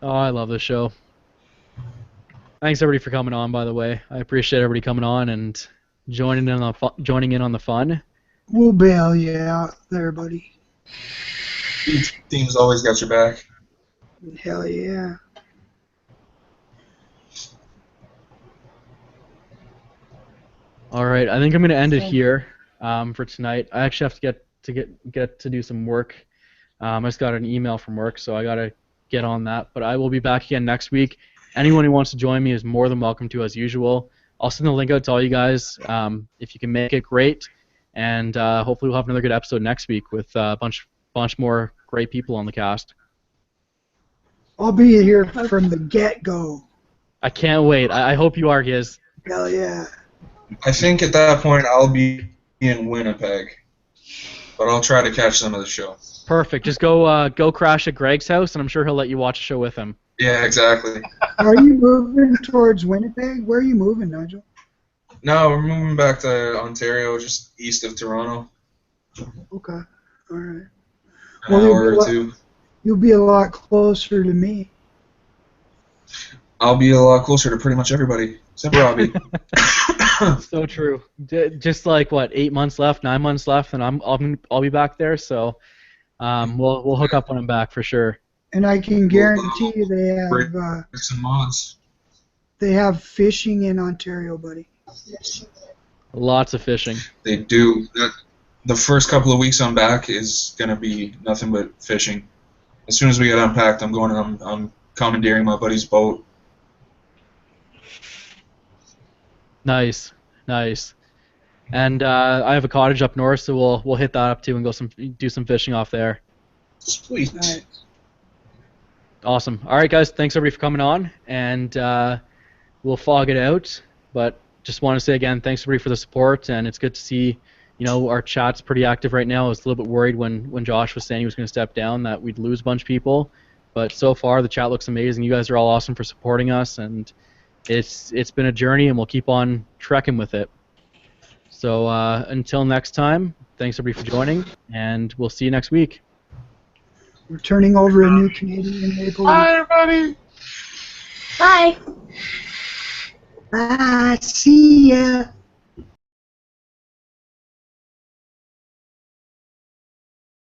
Oh, I love this show. Thanks everybody for coming on, by the way. I appreciate everybody coming on and joining in on the fun. We'll bail you out there, buddy. Team's always got your back. Hell yeah. All right, I think I'm gonna end it here for tonight. I actually have to get to do some work. I just got an email from work, so I gotta get on that. But I will be back again next week. Anyone who wants to join me is more than welcome to, as usual. I'll send the link out to all you guys. If you can make it, great. And hopefully we'll have another good episode next week with a bunch more great people on the cast. I'll be here from the get-go. I can't wait. I hope you are, Giz. Hell yeah. I think at that point I'll be in Winnipeg, but I'll try to catch some of the show. Perfect. Just go crash at Greg's house, and I'm sure he'll let you watch a show with him. Yeah, exactly. Are you moving towards Winnipeg? Where are you moving, Nigel? No, we're moving back to Ontario, just east of Toronto. Okay. All right. An hour or two. You'll be a lot closer to me. I'll be a lot closer to pretty much everybody, except Robbie. So true. Just like what, 8 months left, 9 months left, and I'll be back there. So we'll hook up when I'm back for sure. And I can guarantee you Some mods. they have fishing in Ontario, buddy. Lots of fishing. They do. The first couple of weeks I'm back is gonna be nothing but fishing. As soon as we get unpacked, I'm commandeering my buddy's boat. Nice. And I have a cottage up north, so we'll hit that up too and do some fishing off there. Sweet. Nice. Awesome. All right, guys. Thanks everybody for coming on, and we'll fog it out. But just want to say again, thanks everybody for the support, and it's good to see you know, our chat's pretty active right now. I was a little bit worried when Josh was saying he was going to step down that we'd lose a bunch of people, but so far the chat looks amazing. You guys are all awesome for supporting us, and it's been a journey, and we'll keep on trekking with it. So until next time, thanks everybody for joining, and we'll see you next week. We're turning over a new Canadian maple. Bye, everybody. Bye. Bye. See ya.